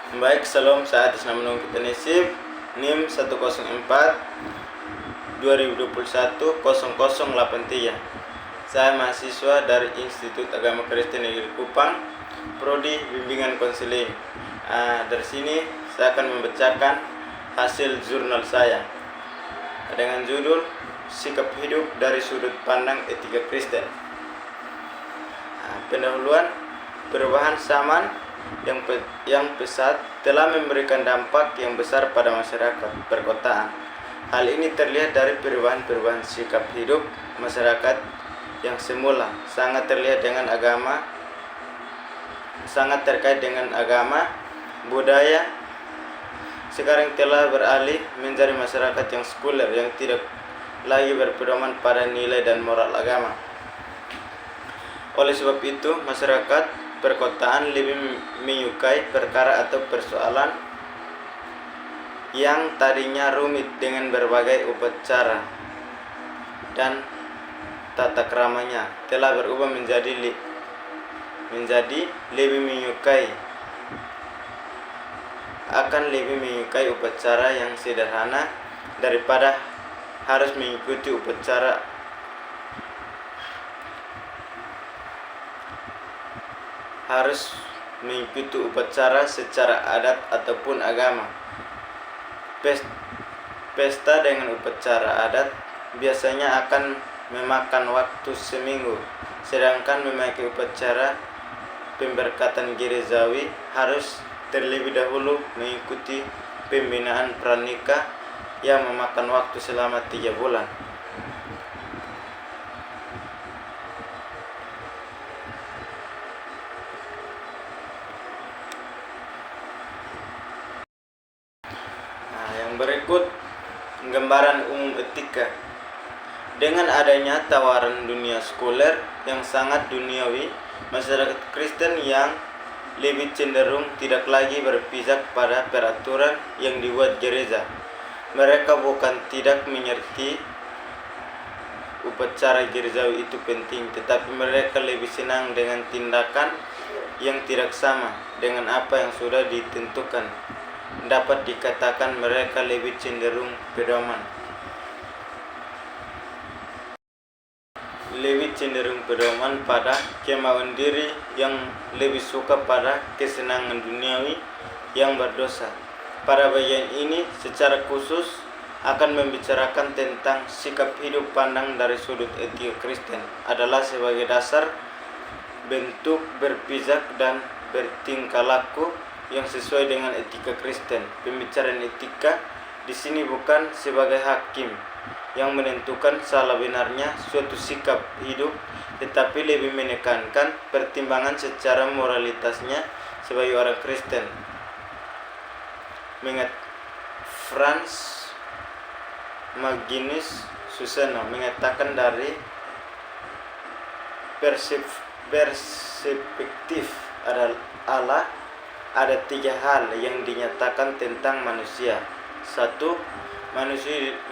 Baik, salam saat Islam kita nisib NIM 104 2021 0083. Saya mahasiswa dari Institut Agama Kristen Negeri Kupang, Prodi Bimbingan Konseling. Dari sini saya akan membacakan hasil jurnal saya dengan judul Sikap Hidup dari Sudut Pandang Etika Kristen. Pendahuluan, perubahan zaman yang pesat telah memberikan dampak yang besar pada masyarakat perkotaan. Hal ini terlihat dari perubahan sikap hidup masyarakat yang semula sangat terkait dengan agama, budaya, sekarang telah beralih menjadi masyarakat yang sekuler yang tidak lagi berpedoman pada nilai dan moral agama. Oleh sebab itu, masyarakat perkotaan lebih menyukai perkara atau persoalan yang tadinya rumit dengan berbagai upacara dan tata keramanya telah berubah menjadi lebih menyukai upacara yang sederhana daripada harus mengikuti upacara secara adat ataupun agama. Pesta dengan upacara adat biasanya akan memakan waktu seminggu, sedangkan memakai upacara pemberkatan gerejawi harus terlebih dahulu mengikuti pembinaan pranikah yang memakan waktu selama 3 bulan. Berikut gambaran umum etika. Dengan adanya tawaran dunia sekuler yang sangat duniawi, masyarakat Kristen yang lebih cenderung tidak lagi berpijak pada peraturan yang dibuat gereja. Mereka bukan tidak mengerti upacara gerejawi itu penting, tetapi mereka lebih senang dengan tindakan yang tidak sama dengan apa yang sudah ditentukan. Dapat dikatakan mereka lebih cenderung pedoman pada kemauan diri, yang lebih suka pada kesenangan duniawi yang berdosa. Pada bagian ini secara khusus akan membicarakan tentang sikap hidup pandang dari sudut etika Kristen adalah sebagai dasar bentuk berpijak dan bertingkah laku yang sesuai dengan etika Kristen. Pembicaraan etika di sini bukan sebagai hakim yang menentukan salah benarnya suatu sikap hidup, tetapi lebih menekankan pertimbangan secara moralitasnya sebagai orang Kristen. Franz Maginus Suseno mengatakan dari perspektif Allah ada 3 hal yang dinyatakan tentang manusia. 1.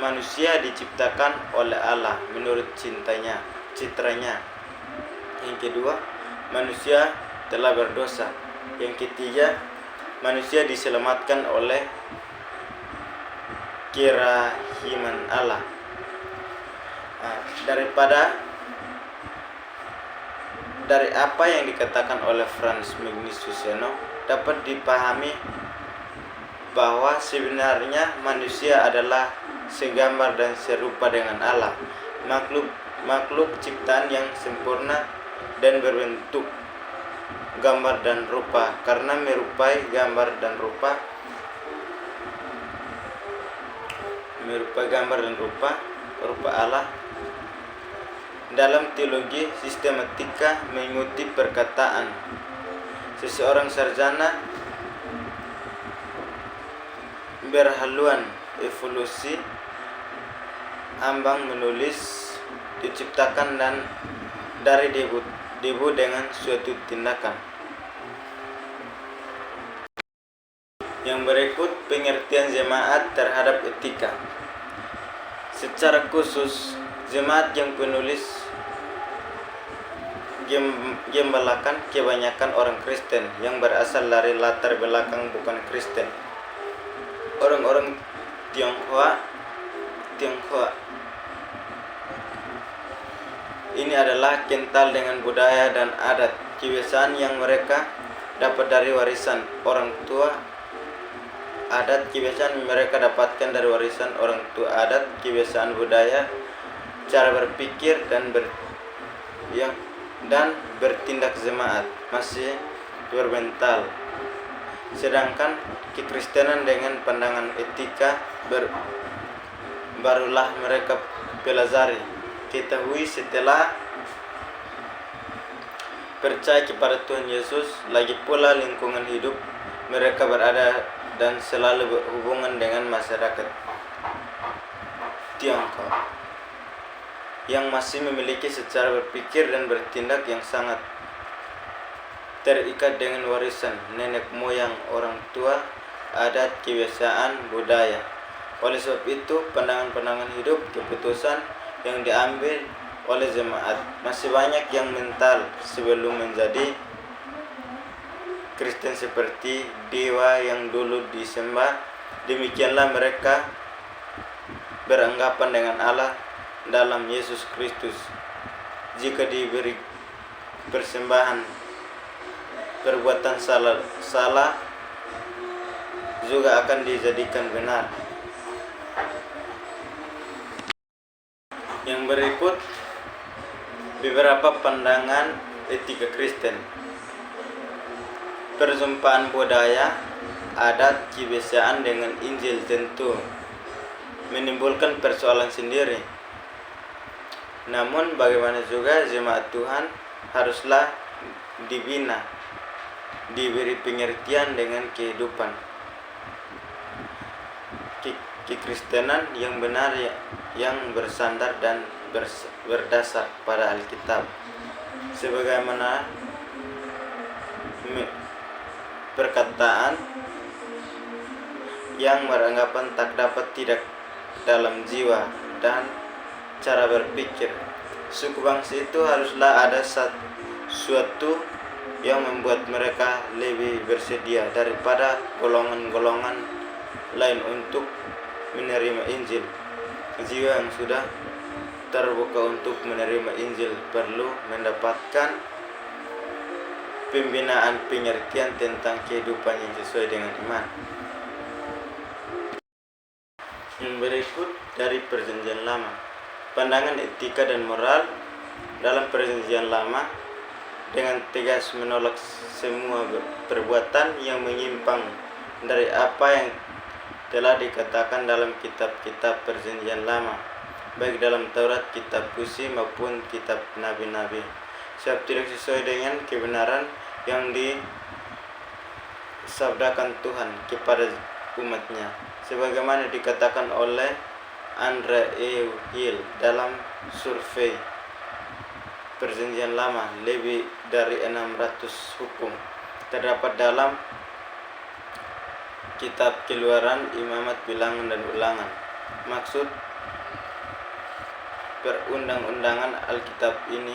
Manusia diciptakan oleh Allah menurut citranya. Yang kedua, manusia telah berdosa. Yang ketiga, manusia diselamatkan oleh kerahiman Allah. Dari apa yang dikatakan oleh Franz Magnus Suseno dapat dipahami bahwa sebenarnya manusia adalah segambar dan serupa dengan Allah, makhluk ciptaan yang sempurna dan berbentuk gambar dan rupa, karena merupai gambar dan rupa Allah. Dalam teologi sistematika mengikuti perkataan seseorang sarjana berhaluan evolusi, ambang menulis diciptakan dan dari debu dengan suatu tindakan. Yang berikut pengertian jemaat terhadap etika. Secara khusus, jemaat yang penulis gembalakan kebanyakan orang Kristen yang berasal dari latar belakang bukan Kristen. Orang-orang Tionghoa ini adalah kental dengan budaya dan adat kebiasaan yang mereka dapat dari warisan orang tua. Adat kebiasaan mereka dapatkan dari warisan orang tua, adat kebiasaan budaya, cara berpikir dan bertindak jemaat masih berbental. Sedangkan kekristenan dengan pandangan etika barulah mereka pelajari, ketahui setelah percaya kepada Tuhan Yesus. Lagi pula lingkungan hidup mereka berada dan selalu berhubungan dengan masyarakat Tiongkok yang masih memiliki secara berpikir dan bertindak yang sangat terikat dengan warisan nenek moyang, orang tua, adat, kebiasaan, budaya. Oleh sebab itu, pandangan-pandangan hidup, keputusan yang diambil oleh jemaat masih banyak yang mental sebelum menjadi Kristen seperti dewa yang dulu disembah. Demikianlah mereka beranggapan dengan Allah dalam Yesus Kristus. Jika diberi persembahan perbuatan salah juga akan dijadikan benar. Yang berikut beberapa pandangan etika Kristen. Perjumpaan budaya, adat, kebiasaan dengan Injil tentu menimbulkan persoalan sendiri. Namun bagaimana juga jemaat Tuhan haruslah dibina, diberi pengertian dengan kehidupan kekristenan yang benar, yang bersandar dan berdasar pada Alkitab, sebagaimana perkataan yang beranggapan tak dapat tidak dalam jiwa dan cara berpikir suku bangsa itu haruslah ada suatu yang membuat mereka lebih bersedia daripada golongan-golongan lain untuk menerima Injil. Jiwa yang sudah terbuka untuk menerima Injil perlu mendapatkan pembinaan pengertian tentang kehidupan yang sesuai dengan iman. Yang berikut dari Perjanjian Lama. Pandangan etika dan moral dalam Perjanjian Lama dengan tegas menolak semua perbuatan yang menyimpang dari apa yang telah dikatakan dalam kitab-kitab Perjanjian Lama, baik dalam Taurat, kitab Puisi maupun kitab Nabi-Nabi, sebab tidak sesuai dengan kebenaran yang disabdakan Tuhan kepada umatnya, sebagaimana dikatakan oleh Andre Hill dalam survei Perjanjian Lama. Lebih dari 600 hukum terdapat dalam kitab Keluaran, Imamat, Bilangan, dan Ulangan. Maksud perundang-undangan Alkitab ini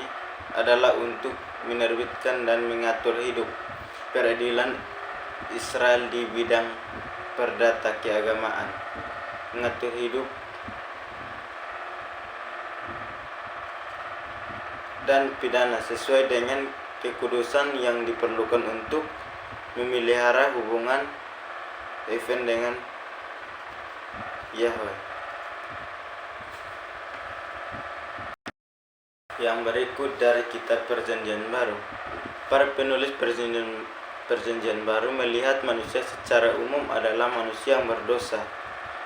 adalah untuk menerbitkan dan mengatur hidup peradilan Israel di bidang perdata keagamaan, mengatur hidup dan pidana sesuai dengan kekudusan yang diperlukan untuk memelihara hubungan event dengan Yahweh. Yang berikut dari kitab Perjanjian Baru. Para penulis Perjanjian Baru melihat manusia secara umum adalah manusia yang berdosa,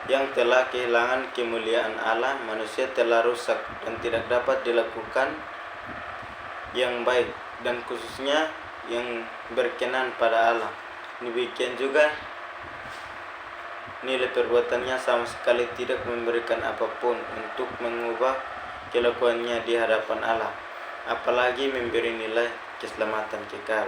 yang telah kehilangan kemuliaan Allah. Manusia telah rusak dan tidak dapat dilakukan yang baik dan khususnya yang berkenan pada Allah. Demikian juga nilai perbuatannya sama sekali tidak memberikan apapun untuk mengubah kelakuannya di hadapan Allah, apalagi memberi nilai keselamatan kekal.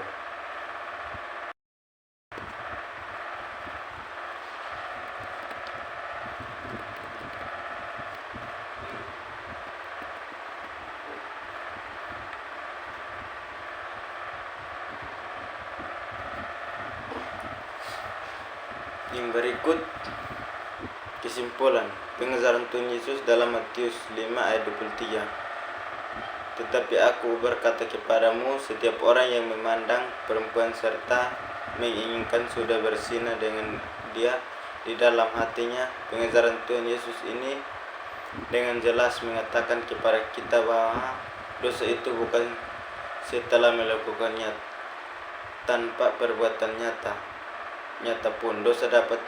Yang berikut kesimpulan pengajaran Tuhan Yesus dalam Matius 5 ayat 23. Tetapi aku berkata kepadamu, setiap orang yang memandang perempuan serta menginginkan sudah berzina dengan dia di dalam hatinya. Pengajaran Tuhan Yesus ini dengan jelas mengatakan kepada kita bahwa dosa itu bukan setelah melakukannya tanpa perbuatan nyata pun. Dosa dapat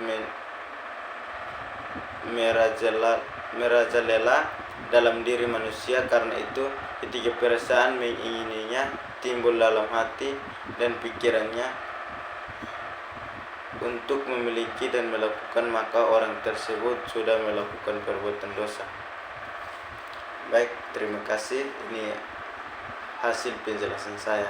merajalela dalam diri manusia. Karena itu ketika perasaan mengingininya timbul dalam hati dan pikirannya untuk memiliki dan melakukan, maka orang tersebut sudah melakukan perbuatan dosa. Baik, terima kasih. Ini hasil penjelasan saya.